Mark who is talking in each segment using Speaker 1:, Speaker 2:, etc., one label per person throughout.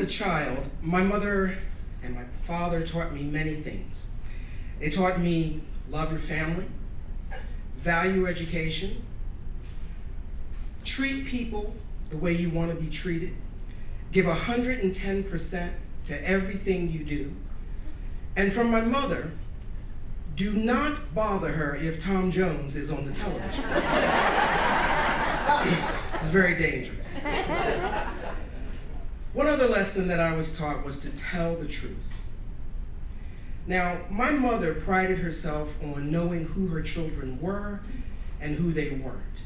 Speaker 1: was a child, my mother and my father taught me many things. They taught me love your family, value education, treat people the way you want to be treated, give 110% to everything you do. And from my mother, do not bother her if Tom Jones is on the television. It's very dangerous. One other lesson that I was taught was to tell the truth. Now, my mother prided herself on knowing who her children were and who they weren't.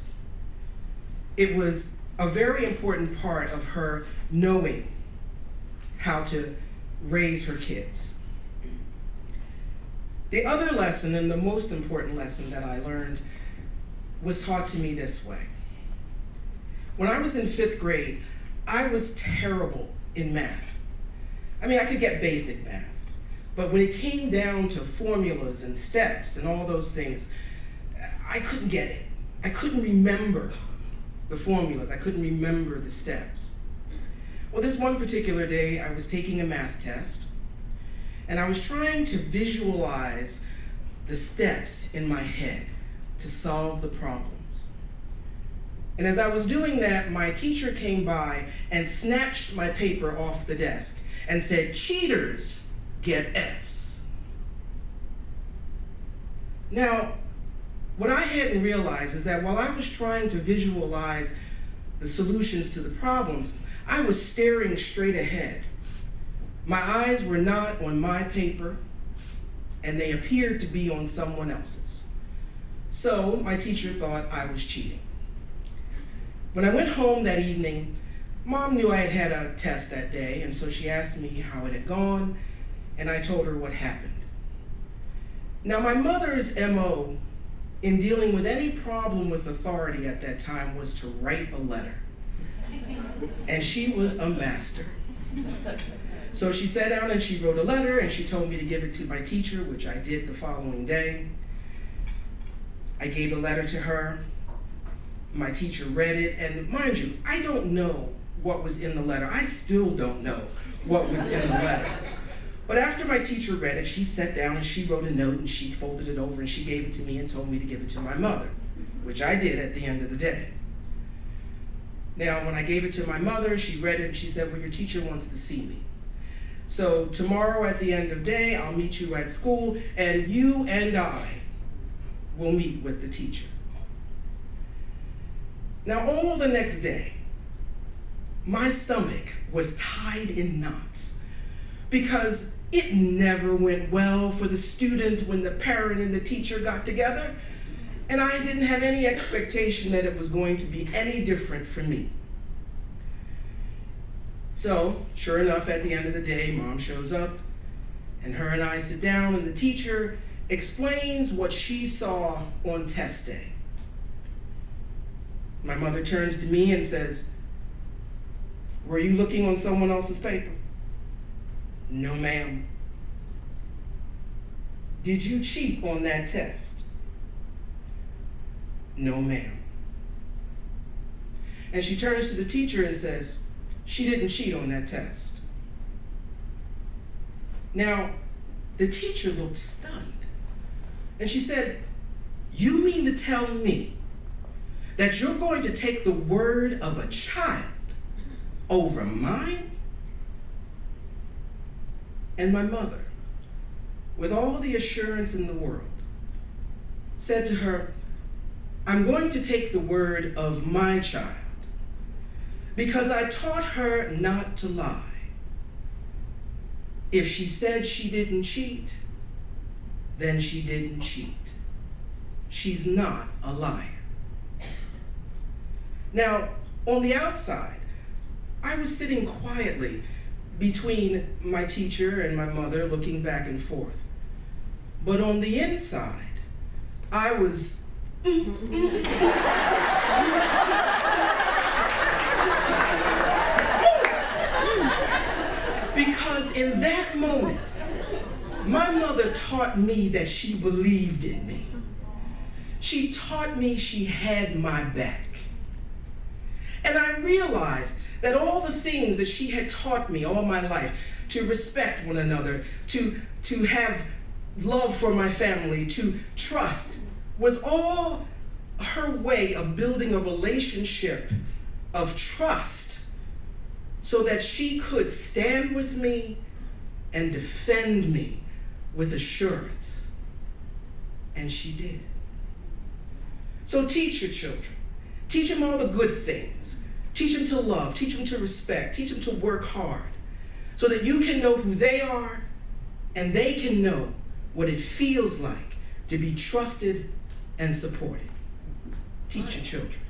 Speaker 1: It was a very important part of her knowing how to raise her kids. The other lesson, and the most important lesson that I learned, was taught to me this way. When I was in 5th grade, I was terrible in math. I mean, I could get basic math, but when it came down to formulas and steps and all those things, I couldn't get it. I couldn't remember the formulas. I couldn't remember the steps. Well, this one particular day, I was taking a math test, and I was trying to visualize the steps in my head to solve the problems. And as I was doing that, my teacher came by and snatched my paper off the desk and said, "Cheaters get Fs." Now, what I hadn't realized is that while I was trying to visualize the solutions to the problems, I was staring straight ahead. My eyes were not on my paper, and they appeared to be on someone else's. So my teacher thought I was cheating. When I went home that evening, Mom knew I had had a test that day, and so she asked me how it had gone, and I told her what happened. Now, my mother's MO in dealing with any problem with authority at that time was to write a letter. And she was a master. So she sat down and she wrote a letter, and she told me to give it to my teacher, which I did the following day. I gave the letter to her. My teacher read it, and mind you, I don't know what was in the letter. I still don't know what was in the letter. But after my teacher read it, she sat down and she wrote a note, and she folded it over and she gave it to me and told me to give it to my mother, which I did at the end of the day. Now, when I gave it to my mother, she read it and she said, "Well, your teacher wants to see me. So tomorrow at the end of the day, I'll meet you at school, and you and I will meet with the teacher." Now, all the next day, my stomach was tied in knots because it never went well for the student when the parent and the teacher got together, and I didn't have any expectation that it was going to be any different for me. So, sure enough, at the end of the day, Mom shows up, and her and I sit down, and the teacher explains what she saw on test day. My mother turns to me and says, "Were you looking on someone else's paper?" "No, ma'am." "Did you cheat on that test?" "No, ma'am." And she turns to the teacher and says, "She didn't cheat on that test." Now, the teacher looked stunned, and she said, "You mean to tell me that you're going to take the word of a child over mine?" And my mother, with all the assurance in the world, said to her, "I'm going to take the word of my child because I taught her not to lie. If she said she didn't cheat, then she didn't cheat. She's not a liar." Now, on the outside, I was sitting quietly between my teacher and my mother, looking back and forth. But on the inside, I was because in that moment, my mother taught me that she believed in me. She taught me she had my back. And I realized that all the things that she had taught me all my life, to respect one another, to have love for my family, to trust, was all her way of building a relationship of trust so that she could stand with me and defend me with assurance. And she did. So teach your children. Teach them all the good things. Teach them to love. Teach them to respect. Teach them to work hard so that you can know who they are and they can know what it feels like to be trusted and supported. Teach your children.